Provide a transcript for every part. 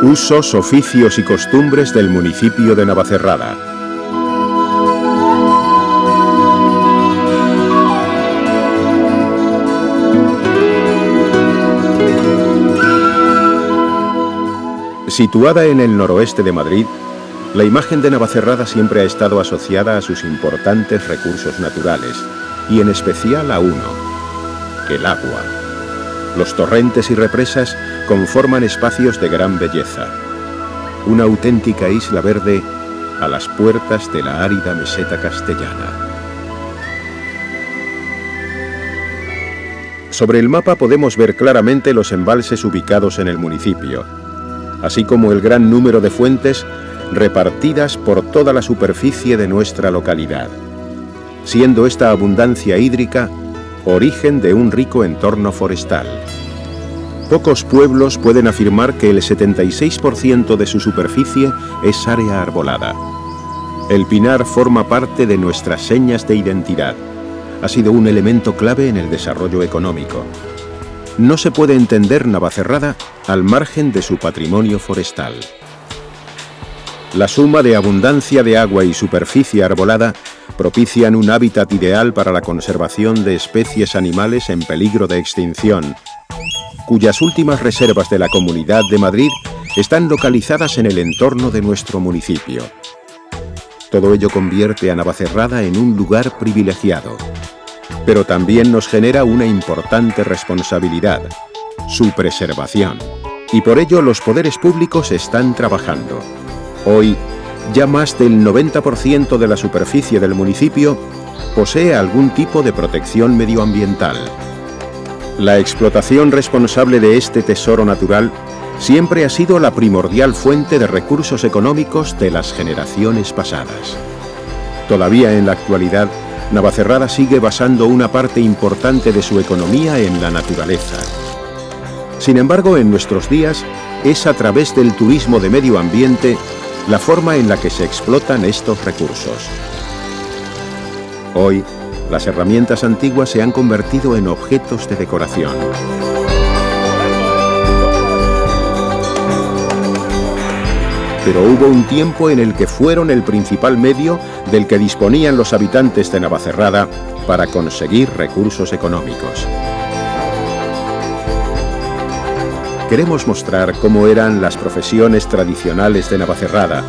Usos, oficios y costumbres del municipio de Navacerrada. Situada en el noroeste de Madrid, la imagen de Navacerrada siempre ha estado asociada a sus importantes recursos naturales, y en especial a uno: el agua. Los torrentes y represas conforman espacios de gran belleza. Una auténtica isla verde a las puertas de la árida meseta castellana. Sobre el mapa podemos ver claramente los embalses ubicados en el municipio, así como el gran número de fuentes repartidas por toda la superficie de nuestra localidad, siendo esta abundancia hídrica origen de un rico entorno forestal. Pocos pueblos pueden afirmar que el 76% de su superficie es área arbolada. El pinar forma parte de nuestras señas de identidad. Ha sido un elemento clave en el desarrollo económico. No se puede entender Navacerrada al margen de su patrimonio forestal. La suma de abundancia de agua y superficie arbolada propician un hábitat ideal para la conservación de especies animales en peligro de extinción, cuyas últimas reservas de la Comunidad de Madrid están localizadas en el entorno de nuestro municipio. Todo ello convierte a Navacerrada en un lugar privilegiado, pero también nos genera una importante responsabilidad: su preservación. Y por ello los poderes públicos están trabajando. Hoy, ya más del 90% de la superficie del municipio posee algún tipo de protección medioambiental. La explotación responsable de este tesoro natural siempre ha sido la primordial fuente de recursos económicos de las generaciones pasadas. Todavía en la actualidad, Navacerrada sigue basando una parte importante de su economía en la naturaleza. Sin embargo, en nuestros días, es a través del turismo de medio ambiente la forma en la que se explotan estos recursos. Hoy, las herramientas antiguas se han convertido en objetos de decoración. Pero hubo un tiempo en el que fueron el principal medio del que disponían los habitantes de Navacerrada para conseguir recursos económicos. Queremos mostrar cómo eran las profesiones tradicionales de Navacerrada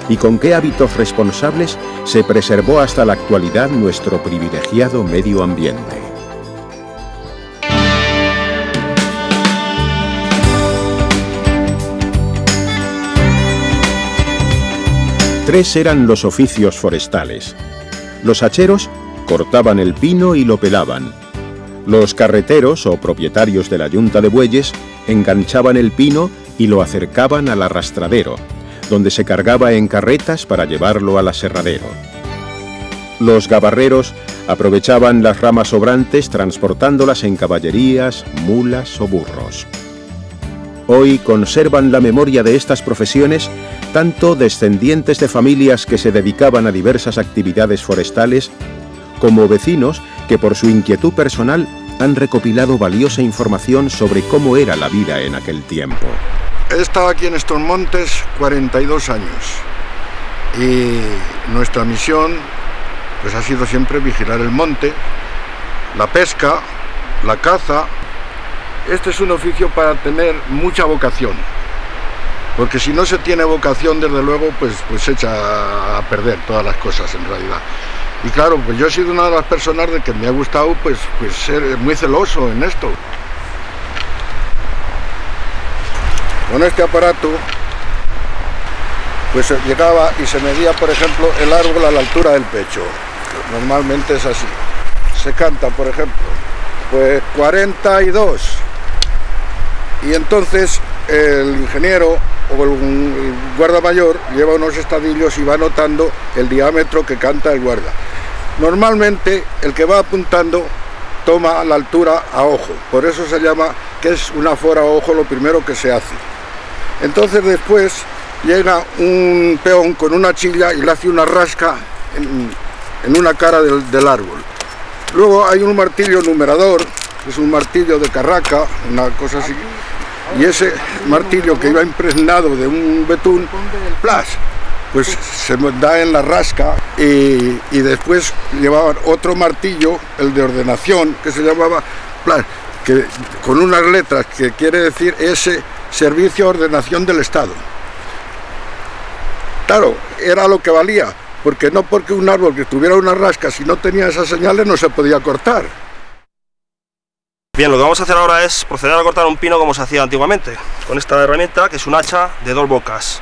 y con qué hábitos responsables se preservó hasta la actualidad nuestro privilegiado medio ambiente. Tres eran los oficios forestales. Los hacheros cortaban el pino y lo pelaban. Los carreteros o propietarios de la yunta de bueyes enganchaban el pino y lo acercaban al arrastradero, donde se cargaba en carretas para llevarlo al aserradero. Los gabarreros aprovechaban las ramas sobrantes transportándolas en caballerías, mulas o burros. Hoy conservan la memoria de estas profesiones tanto descendientes de familias que se dedicaban a diversas actividades forestales, como vecinos que por su inquietud personal han recopilado valiosa información sobre cómo era la vida en aquel tiempo. He estado aquí en estos montes 42 años y nuestra misión pues ha sido siempre vigilar el monte, la pesca, la caza. Este es un oficio para tener mucha vocación, porque si no se tiene vocación, desde luego, pues se echa a perder todas las cosas en realidad. Y claro, pues yo he sido una de las personas de que me ha gustado pues ser muy celoso en esto. Con este aparato pues llegaba y se medía, por ejemplo, el árbol a la altura del pecho. Normalmente es así. Se canta, por ejemplo, pues 42. Y entonces el ingeniero o el guarda mayor lleva unos estadillos y va anotando el diámetro que canta el guarda. Normalmente el que va apuntando toma la altura a ojo, por eso se llama que es una fora a ojo lo primero que se hace. Entonces después llega un peón con una chilla y le hace una rasca en una cara del árbol. Luego hay un martillo numerador, que es un martillo de carraca, una cosa así, y ese martillo que iba impregnado de un betún, ¡plas!, pues se da en la rasca, y después llevaban otro martillo, el de ordenación, que se llamaba ¡plas!, que, con unas letras que quiere decir ese Servicio de Ordenación del Estado. Claro, era lo que valía, porque no porque un árbol que tuviera una rasca, si no tenía esas señales, no se podía cortar. Bien, lo que vamos a hacer ahora es proceder a cortar un pino como se hacía antiguamente, con esta herramienta, que es un hacha de 2 bocas.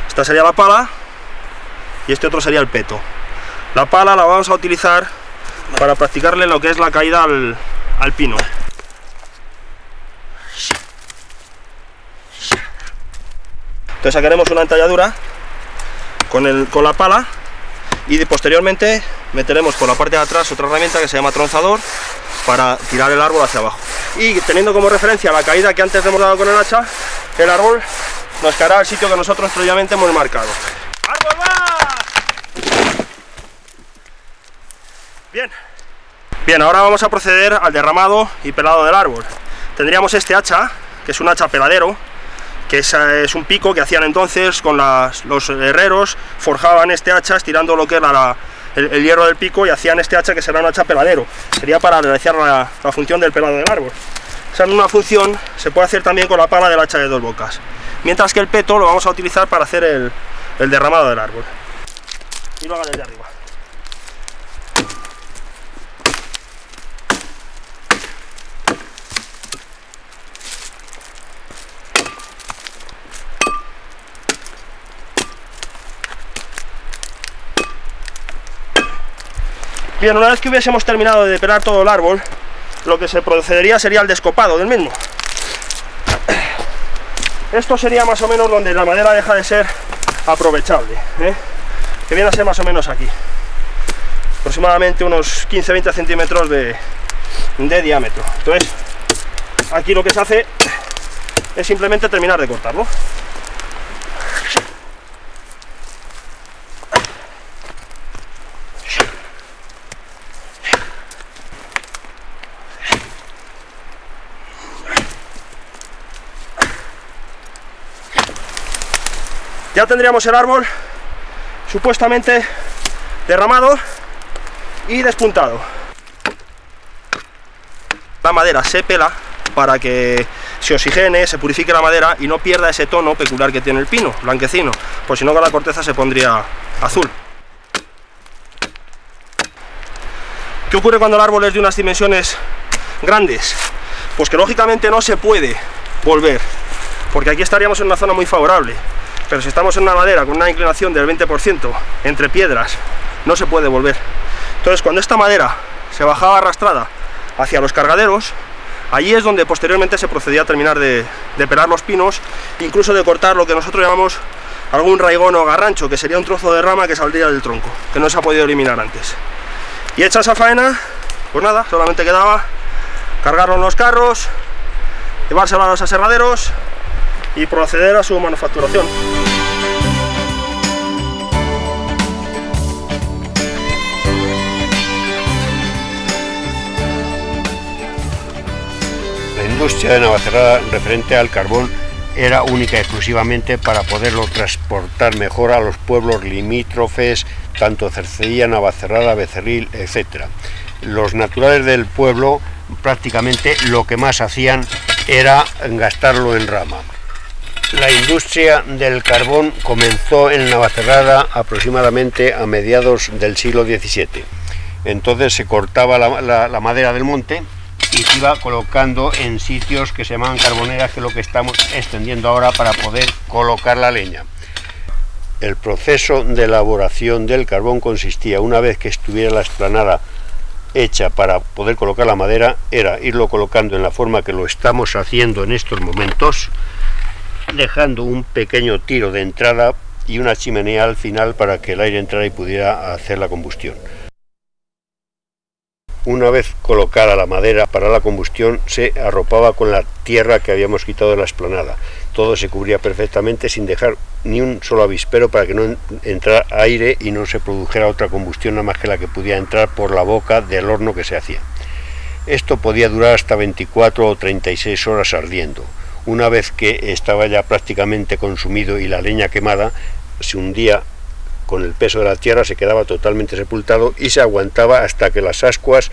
Esta sería la pala y este otro sería el peto. La pala la vamos a utilizar para practicarle lo que es la caída al pino. Entonces sacaremos una entalladura con la pala y posteriormente meteremos por la parte de atrás otra herramienta que se llama tronzador para tirar el árbol hacia abajo. Y teniendo como referencia la caída que antes hemos dado con el hacha, el árbol nos caerá al sitio que nosotros previamente hemos marcado. ¡Árbol va! Bien, ahora vamos a proceder al derramado y pelado del árbol. Tendríamos este hacha, que es un hacha peladero, que es un pico que hacían entonces con los herreros, forjaban este hacha estirando lo que era el hierro del pico y hacían este hacha que será un hacha peladero. Sería para realizar la función del pelado del árbol. Esa misma función se puede hacer también con la pala del hacha de 2 bocas. Mientras que el peto lo vamos a utilizar para hacer el derramado del árbol. Y lo haga desde arriba. Bien, una vez que hubiésemos terminado de pelar todo el árbol, lo que se procedería sería el descopado del mismo. Esto sería más o menos donde la madera deja de ser aprovechable, que viene a ser más o menos aquí, aproximadamente unos 15-20 centímetros de diámetro. Entonces, aquí lo que se hace es simplemente terminar de cortarlo. Ya tendríamos el árbol supuestamente derramado y despuntado. La madera se pela para que se oxigene, se purifique la madera y no pierda ese tono peculiar que tiene el pino, blanquecino, pues si no con la corteza se pondría azul. ¿Qué ocurre cuando el árbol es de unas dimensiones grandes? Pues que lógicamente no se puede volver, porque aquí estaríamos en una zona muy favorable. Pero si estamos en una ladera con una inclinación del 20% entre piedras, no se puede volver. Entonces, cuando esta madera se bajaba arrastrada hacia los cargaderos, allí es donde posteriormente se procedía a terminar de pelar los pinos, incluso de cortar lo que nosotros llamamos algún raigón o garrancho, que sería un trozo de rama que saldría del tronco, que no se ha podido eliminar antes. Y hecha esa faena, pues nada, solamente quedaba cargarlo en los carros, llevárselo a los aserraderos y proceder a su manufacturación. La industria de Navacerrada referente al carbón era única y exclusivamente para poderlo transportar mejor a los pueblos limítrofes, tanto Cercedilla, Navacerrada, Becerril, etc. Los naturales del pueblo prácticamente lo que más hacían era gastarlo en rama. La industria del carbón comenzó en Navacerrada aproximadamente a mediados del siglo XVII. Entonces se cortaba la madera del monte y se iba colocando en sitios que se llamaban carboneras, que es lo que estamos extendiendo ahora para poder colocar la leña. El proceso de elaboración del carbón consistía, una vez que estuviera la explanada hecha para poder colocar la madera, era irlo colocando en la forma que lo estamos haciendo en estos momentos, dejando un pequeño tiro de entrada y una chimenea al final para que el aire entrara y pudiera hacer la combustión. Una vez colocada la madera para la combustión, se arropaba con la tierra que habíamos quitado de la explanada. Todo se cubría perfectamente sin dejar ni un solo avispero para que no entrara aire y no se produjera otra combustión nada más que la que pudiera entrar por la boca del horno que se hacía. Esto podía durar hasta 24 o 36 horas ardiendo. Una vez que estaba ya prácticamente consumido y la leña quemada, se hundía con el peso de la tierra, se quedaba totalmente sepultado y se aguantaba hasta que las ascuas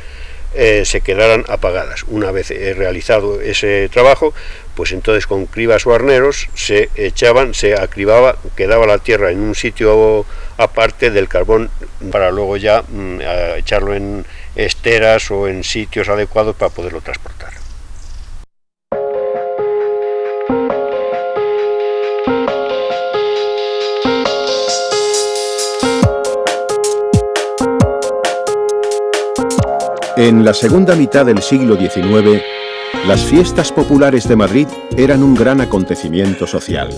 se quedaran apagadas. Una vez realizado ese trabajo, pues entonces con cribas o arneros se echaban, se acribaba, quedaba la tierra en un sitio aparte del carbón para luego ya echarlo en esteras o en sitios adecuados para poderlo transportar. En la segunda mitad del siglo XIX, las fiestas populares de Madrid eran un gran acontecimiento social,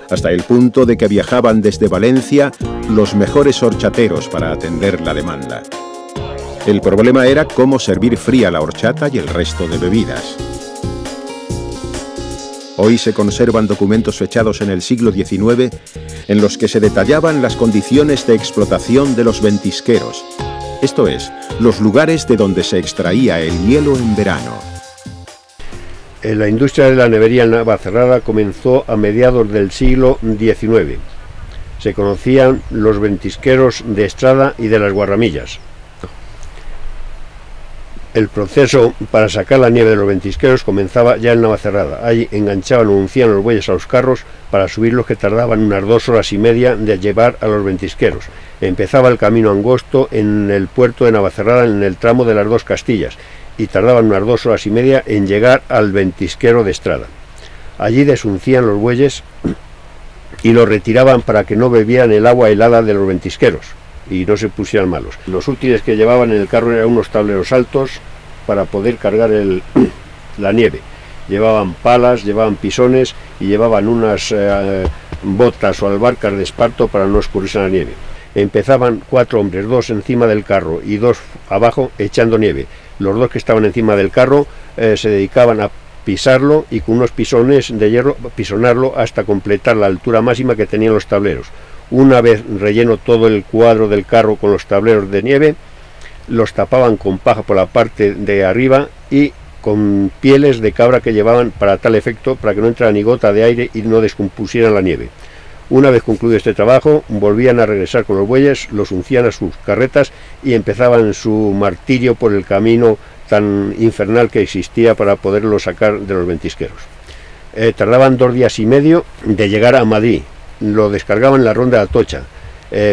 hasta el punto de que viajaban desde Valencia los mejores horchateros para atender la demanda. El problema era cómo servir fría la horchata y el resto de bebidas. Hoy se conservan documentos fechados en el siglo XIX en los que se detallaban las condiciones de explotación de los ventisqueros, esto es, los lugares de donde se extraía el hielo en verano. La industria de la nevería en Navacerrada comenzó a mediados del siglo XIX. Se conocían los ventisqueros de Estrada y de las Guarramillas. El proceso para sacar la nieve de los ventisqueros comenzaba ya en Navacerrada. Allí enganchaban o uncían los bueyes a los carros para subirlos, que tardaban unas 2 horas y media de llevar a los ventisqueros. Empezaba el camino angosto en el puerto de Navacerrada, en el tramo de las Dos Castillas, y tardaban unas 2 horas y media en llegar al ventisquero de Estrada. Allí desuncían los bueyes y los retiraban para que no bebieran el agua helada de los ventisqueros y no se pusieran malos. Los útiles que llevaban en el carro eran unos tableros altos para poder cargar la nieve. Llevaban palas, llevaban pisones y llevaban unas botas o albarcas de esparto para no escurrirse en la nieve. Empezaban 4 hombres, 2 encima del carro y 2 abajo echando nieve. Los 2 que estaban encima del carro se dedicaban a pisarlo y con unos pisones de hierro pisonarlo hasta completar la altura máxima que tenían los tableros. Una vez relleno todo el cuadro del carro con los tableros de nieve, los tapaban con paja por la parte de arriba y con pieles de cabra que llevaban para tal efecto, para que no entrara ni gota de aire y no descompusieran la nieve. Una vez concluido este trabajo, volvían a regresar con los bueyes, los uncían a sus carretas y empezaban su martirio por el camino tan infernal que existía para poderlo sacar de los ventisqueros. Tardaban 2 días y medio de llegar a Madrid. Lo descargaban en la ronda de Atocha.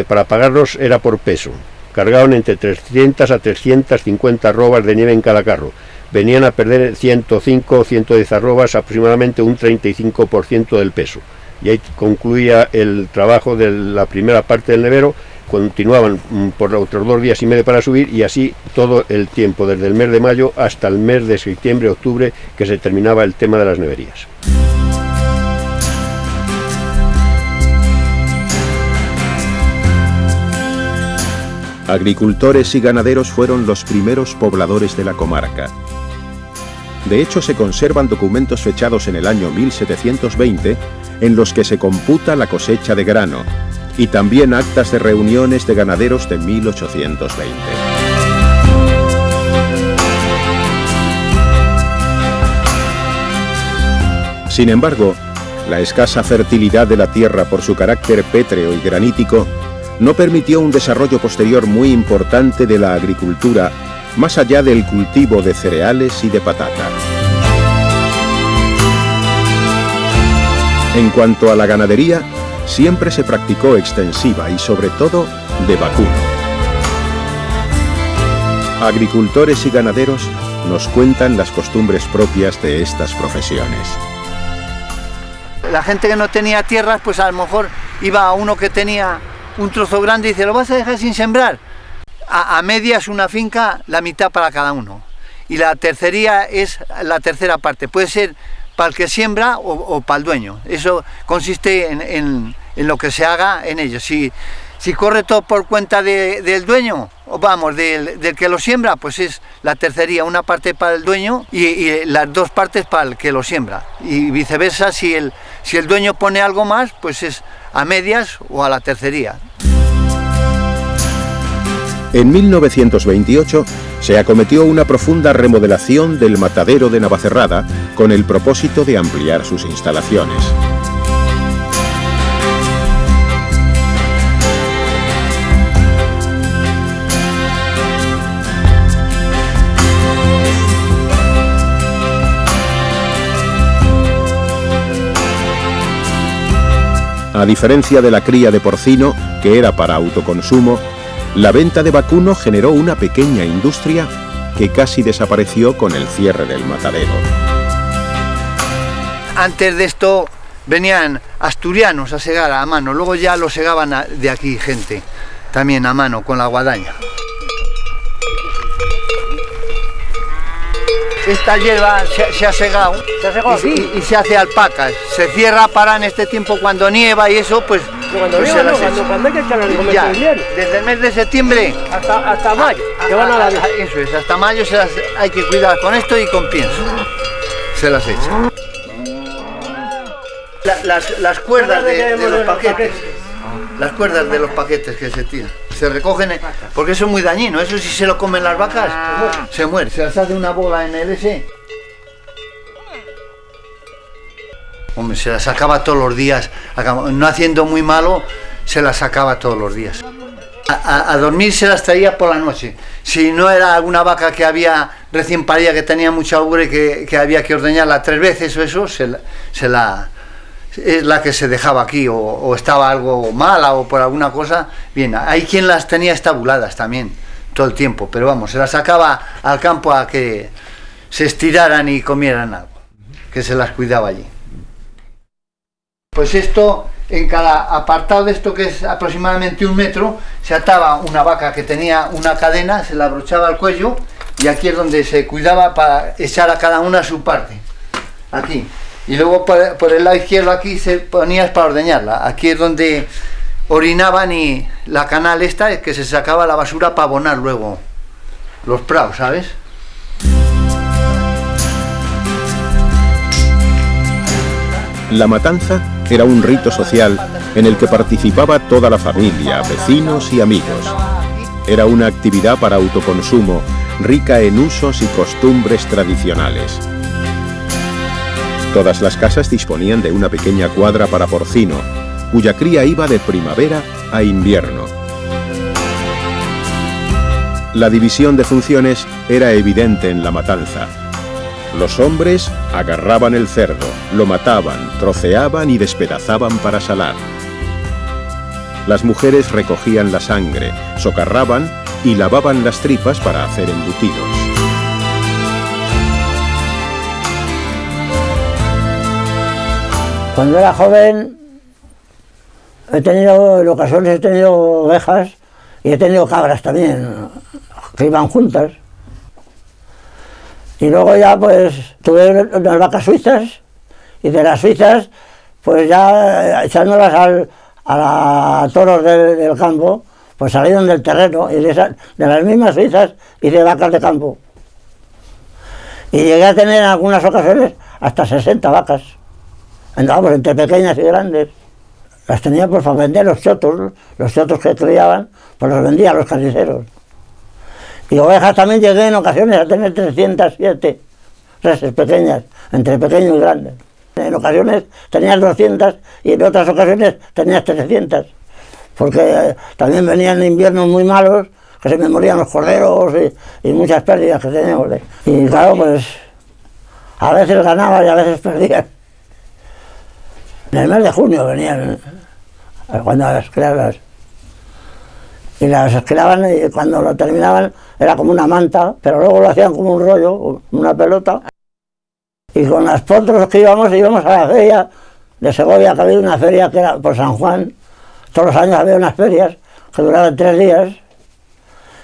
Para pagarlos era por peso. Cargaban entre 300 a 350 arrobas de nieve en cada carro. Venían a perder 105 o 110 arrobas, aproximadamente un 35% del peso. Y ahí concluía el trabajo de la primera parte del nevero. Continuaban por otros 2 días y medio para subir, y así todo el tiempo, desde el mes de mayo hasta el mes de septiembre, octubre, que se terminaba el tema de las neverías. Agricultores y ganaderos fueron los primeros pobladores de la comarca. De hecho, se conservan documentos fechados en el año 1720 en los que se computa la cosecha de grano, y también actas de reuniones de ganaderos de 1820. Sin embargo, la escasa fertilidad de la tierra por su carácter pétreo y granítico no permitió un desarrollo posterior muy importante de la agricultura, más allá del cultivo de cereales y de patata. En cuanto a la ganadería, siempre se practicó extensiva y sobre todo de vacuno. Agricultores y ganaderos nos cuentan las costumbres propias de estas profesiones. La gente que no tenía tierras, pues a lo mejor iba a uno que tenía un trozo grande y dice, ¿lo vas a dejar sin sembrar? A medias una finca, la mitad para cada uno. Y la tercería es la tercera parte, puede ser para el que siembra o para el dueño. Eso consiste en lo que se haga en ello. Si corre todo por cuenta del dueño, o vamos, del que lo siembra, pues es la tercería, una parte para el dueño y las 2 partes para el que lo siembra. Y viceversa, si el dueño pone algo más, pues es a medias o a la tercería. En 1928 se acometió una profunda remodelación del matadero de Navacerrada con el propósito de ampliar sus instalaciones. A diferencia de la cría de porcino, que era para autoconsumo, la venta de vacuno generó una pequeña industria que casi desapareció con el cierre del matadero. Antes de esto venían asturianos a segar a mano, luego ya lo segaban de aquí gente, también a mano, con la guadaña. Esta hierba se ha segado y se hace alpacas. Se cierra para en este tiempo cuando nieva y eso, pues, cuando hay que echarle el comer invierno. Desde el mes de septiembre hasta mayo, que van a la vez. Eso es, hasta mayo hay que cuidar con esto y con pienso. Se las echa. Las cuerdas de los paquetes. Las cuerdas de los paquetes que se tiran. Se recogen, porque eso es muy dañino. Eso si se lo comen las vacas, se muere. Se las hace una bola en el S. Hombre, se las sacaba todos los días. No haciendo muy malo, se las sacaba todos los días. A dormir se las traía por la noche. Si no era alguna vaca que había recién parida, que tenía mucha ubre, que había que ordeñarla 3 veces o eso, es la que se dejaba aquí, o estaba algo mala o por alguna cosa. Bien, hay quien las tenía estabuladas también todo el tiempo, pero vamos, se las sacaba al campo a que se estiraran y comieran algo, que se las cuidaba allí. Pues esto, en cada apartado de esto, que es aproximadamente 1 metro, se ataba una vaca que tenía una cadena, se la abrochaba al cuello, y aquí es donde se cuidaba para echar a cada una su parte, aquí. Y luego por el lado izquierdo aquí se ponía para ordeñarla. Aquí es donde orinaban, y la canal esta es que se sacaba la basura para abonar luego los prados, ¿sabes? La matanza era un rito social en el que participaba toda la familia, vecinos y amigos. Era una actividad para autoconsumo, rica en usos y costumbres tradicionales. Todas las casas disponían de una pequeña cuadra para porcino, cuya cría iba de primavera a invierno. La división de funciones era evidente en la matanza. Los hombres agarraban el cerdo, lo mataban, troceaban y despedazaban para salar. Las mujeres recogían la sangre, socarraban y lavaban las tripas para hacer embutidos. Cuando era joven en ocasiones he tenido ovejas y he tenido cabras también, que iban juntas. Y luego ya pues tuve unas vacas suizas, y de las suizas pues ya echándolas a toros del campo, pues salieron del terreno, y de las mismas suizas hice vacas de campo. Y llegué a tener en algunas ocasiones hasta 60 vacas. Andábamos entre pequeñas y grandes. Las tenía pues para vender los chotos que criaban, pues los vendía a los carniceros. Y ovejas también llegué en ocasiones a tener 307 reses pequeñas, entre pequeños y grandes. En ocasiones tenías 200 y en otras ocasiones tenías 300, porque también venían inviernos muy malos, que se me morían los corderos y muchas pérdidas que teníamos. Y claro, pues a veces ganaba y a veces perdía. En el mes de junio venían, cuando las criaban. Y las esquilaban, y cuando lo terminaban era como una manta, pero luego lo hacían como un rollo, una pelota. Y con las potros que íbamos a la feria de Segovia, que había una feria que era por San Juan. Todos los años había unas ferias que duraban 3 días.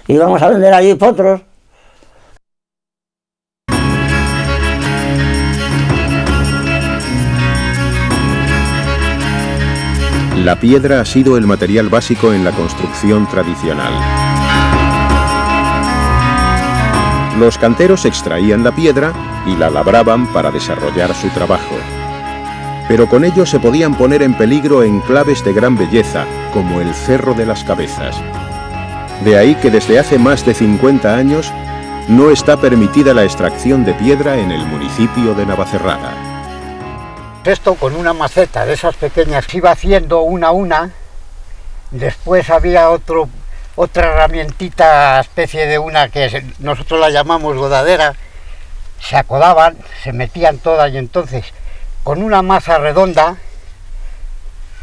Y íbamos a vender allí potros. La piedra ha sido el material básico en la construcción tradicional. Los canteros extraían la piedra y la labraban para desarrollar su trabajo. Pero con ello se podían poner en peligro enclaves de gran belleza, como el Cerro de las Cabezas. De ahí que desde hace más de 50 años no está permitida la extracción de piedra en el municipio de Navacerrada. Esto con una maceta de esas pequeñas se iba haciendo una a una. Después había otra herramientita, especie de una que nosotros la llamamos godadera. Se acodaban, se metían todas y entonces con una maza redonda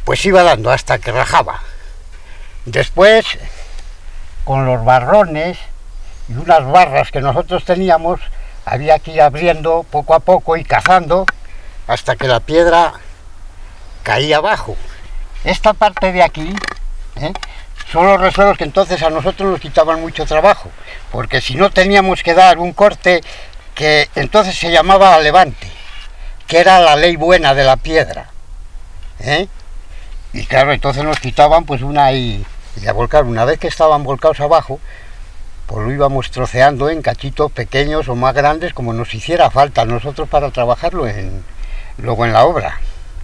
pues iba dando hasta que rajaba. Después con los barrones y unas barras que nosotros teníamos había que ir abriendo poco a poco y cazando hasta que la piedra caía abajo. Esta parte de aquí son los resuelos que entonces a nosotros nos quitaban mucho trabajo, porque si no teníamos que dar un corte que entonces se llamaba levante, que era la ley buena de la piedra, y claro, entonces nos quitaban pues una y a volcar. Una vez que estaban volcados abajo, pues lo íbamos troceando en cachitos pequeños o más grandes como nos hiciera falta a nosotros para trabajarlo luego en la obra.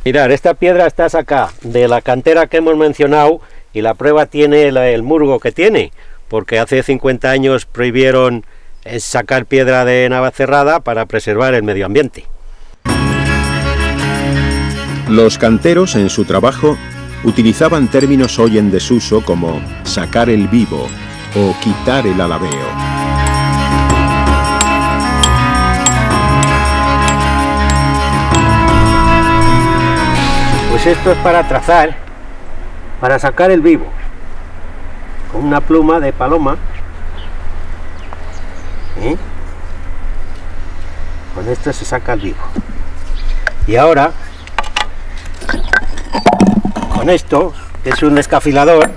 Mirad, esta piedra está sacada de la cantera que hemos mencionado y la prueba tiene el murgo que tiene, porque hace 50 años prohibieron sacar piedra de Navacerrada para preservar el medio ambiente. Los canteros en su trabajo utilizaban términos hoy en desuso como sacar el vivo o quitar el alabeo. Pues esto es para trazar, para sacar el vivo, con una pluma de paloma. Con esto se saca el vivo. Y ahora, con esto, que es un descafilador,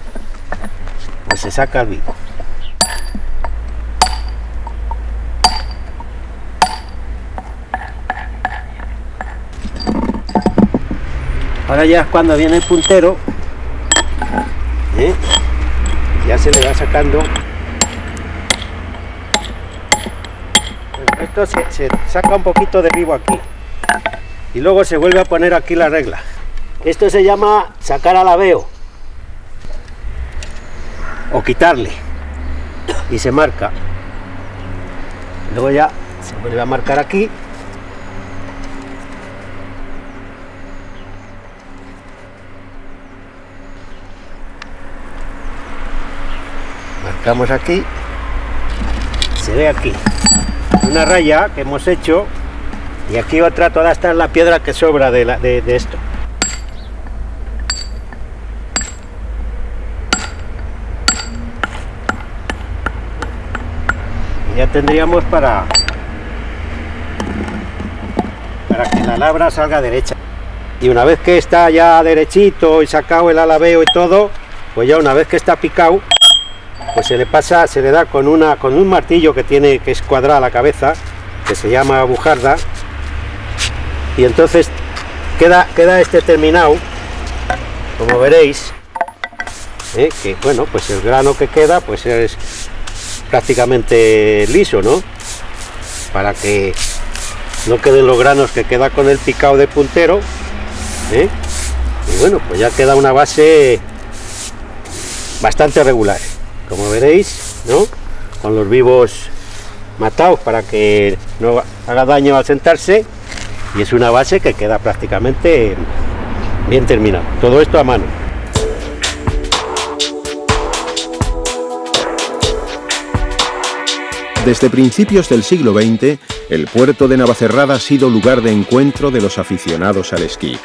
pues se saca el vivo. Ahora ya es cuando viene el puntero, ya se le va sacando. Esto se saca un poquito de vivo aquí y luego se vuelve a poner aquí la regla. Esto se llama sacar alabeo o quitarle y se marca. Luego ya se vuelve a marcar aquí. Marcamos aquí, se ve aquí una raya que hemos hecho y aquí otra. Toda esta es la piedra que sobra de esto. Y ya tendríamos para que la labra salga derecha. Y una vez que está ya derechito y sacado el alabeo y todo, pues ya una vez que está picado, pues se le pasa, se le da con un martillo que es cuadrada la cabeza, que se llama bujarda, y entonces queda este terminado, como veréis, que bueno, pues el grano que queda pues es prácticamente liso, ¿no? Para que no queden los granos que queda con el picado de puntero, y bueno, pues ya queda una base bastante regular. Como veréis, ¿no? Con los vivos matados para que no haga daño al sentarse, y es una base que queda prácticamente bien terminada. Todo esto a mano. Desde principios del siglo XX, el puerto de Navacerrada ha sido lugar de encuentro de los aficionados al esquí.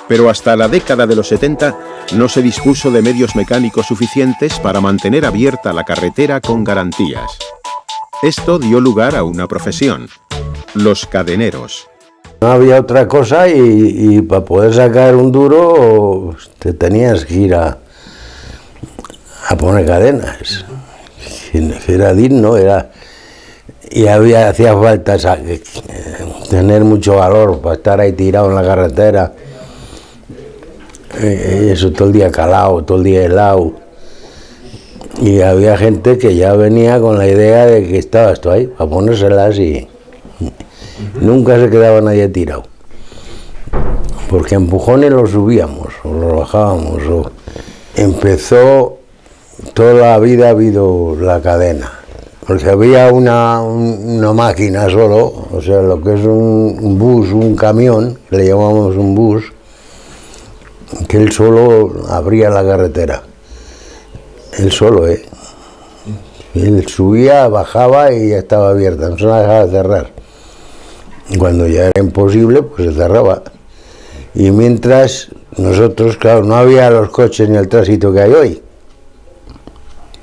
Pero hasta la década de los 70 no se dispuso de medios mecánicos suficientes para mantener abierta la carretera con garantías. Esto dio lugar a una profesión, los cadeneros. No había otra cosa y para poder sacar un duro te tenías que ir a poner cadenas. Era digno, y hacía falta tener mucho valor para estar ahí tirado en la carretera. Eso todo el día calado, todo el día helado, y había gente que ya venía con la idea de que estaba esto ahí para ponérselas y nunca se quedaba nadie tirado, porque a empujones lo subíamos o lo bajábamos. Empezó toda la vida ha habido la cadena. Porque había una máquina solo, o sea, lo que es un bus, un camión, que le llamamos un bus, que él solo abría la carretera. Él solo, Él subía, bajaba y ya estaba abierta, no se la dejaba cerrar. Cuando ya era imposible, pues se cerraba. Y mientras nosotros, claro, no había los coches ni el tránsito que hay hoy,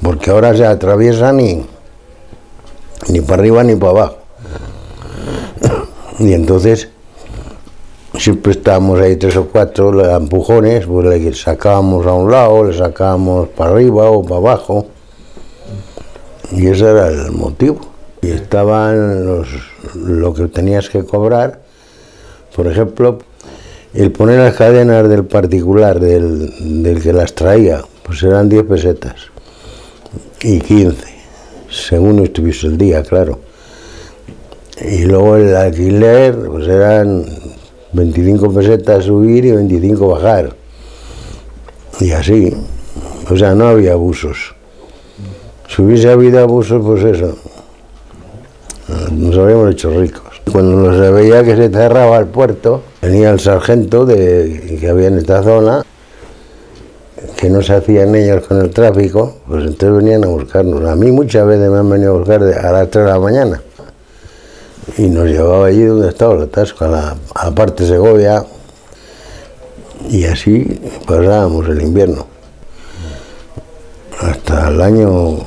porque ahora se atraviesan ni para arriba ni para abajo. Y entonces siempre estábamos ahí 3 o 4 empujones, pues le sacábamos a un lado, le sacábamos para arriba o para abajo, y ese era el motivo. Y estaban lo que tenías que cobrar, por ejemplo, el poner las cadenas del particular, del que las traía, pues eran 10 pesetas y 15, según estuviese el día, claro. Y luego el alquiler, pues eran 25 pesetas subir y 25 bajar. Y así, o sea, no había abusos. Si hubiese habido abusos, pues eso, nos habríamos hecho ricos. Cuando se veía que se cerraba el puerto, venía el sargento que había en esta zona, que no se hacían ellos con el tráfico, pues entonces venían a buscarnos. A mí muchas veces me han venido a buscar a las 3 de la mañana. Y nos llevaba allí donde estaba el atasco, a la parte de Segovia, y así pasábamos el invierno. Hasta el año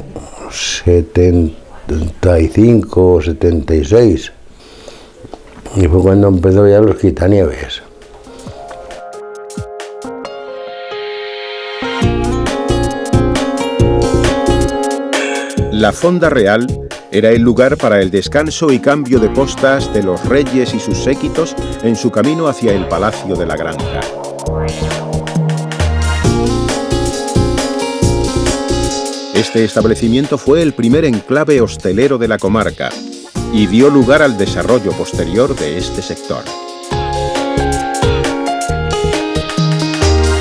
75 o 76, y fue cuando empezó ya los quitanieves. La Fonda Real era el lugar para el descanso y cambio de postas de los reyes y sus séquitos en su camino hacia el Palacio de la Granja. Este establecimiento fue el primer enclave hostelero de la comarca y dio lugar al desarrollo posterior de este sector.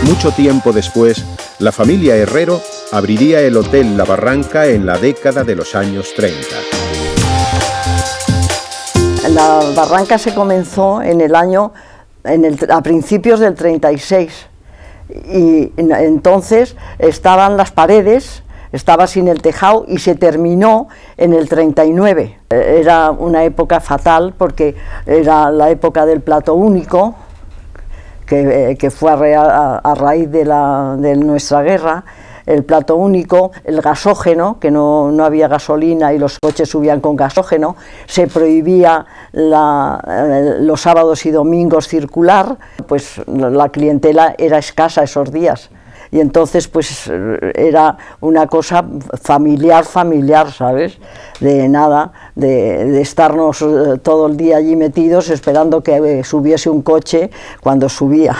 Mucho tiempo después, la familia Herrero abriría el Hotel La Barranca en la década de los años 30. La Barranca se comenzó a principios del 36, y entonces estaban las paredes, estaba sin el tejado, y se terminó en el 39. Era una época fatal porque era la época del plato único, que fue a raíz de nuestra guerra. El plato único, el gasógeno, que no había gasolina y los coches subían con gasógeno, se prohibía los sábados y domingos circular, pues la clientela era escasa esos días. Y entonces pues era una cosa familiar, ¿sabes? De nada, de estarnos todo el día allí metidos esperando que subiese un coche cuando subía,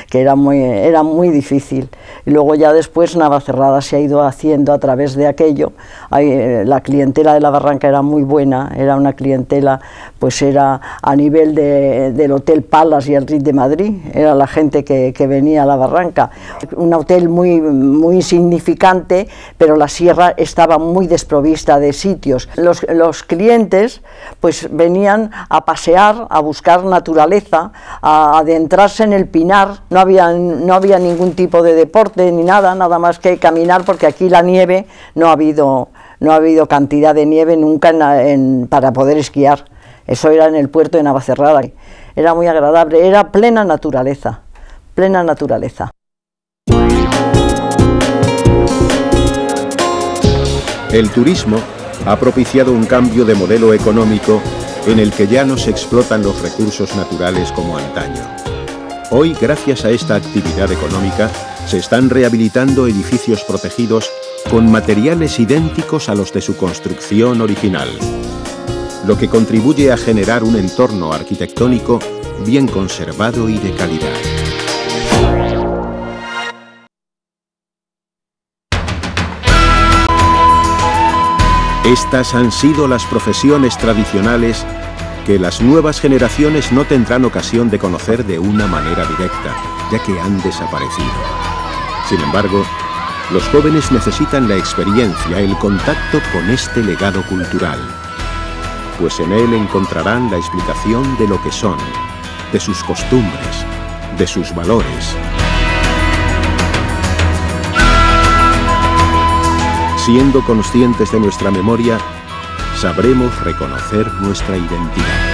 que era muy difícil. Y luego ya después Navacerrada se ha ido haciendo a través de aquello. La clientela de la Barranca era muy buena, era una clientela, pues era a nivel del Hotel Palace y el Ritz de Madrid, era la gente que venía a la Barranca. Un hotel muy insignificante, pero la sierra estaba muy desprovista de sitios. Los clientes pues venían a pasear, a buscar naturaleza, a adentrarse en el pinar. No había ningún tipo de deporte ni nada más que caminar, porque aquí la nieve no ha habido cantidad de nieve nunca para poder esquiar. Eso era en el puerto de Navacerrada. Era muy agradable, era plena naturaleza, plena naturaleza. El turismo ha propiciado un cambio de modelo económico en el que ya no se explotan los recursos naturales como antaño. Hoy, gracias a esta actividad económica, se están rehabilitando edificios protegidos con materiales idénticos a los de su construcción original, lo que contribuye a generar un entorno arquitectónico bien conservado y de calidad. Estas han sido las profesiones tradicionales que las nuevas generaciones no tendrán ocasión de conocer de una manera directa, ya que han desaparecido. Sin embargo, Los jóvenes necesitan la experiencia, el contacto con este legado cultural, pues en él encontrarán la explicación de lo que son, de sus costumbres, de sus valores. Siendo conscientes de nuestra memoria, sabremos reconocer nuestra identidad.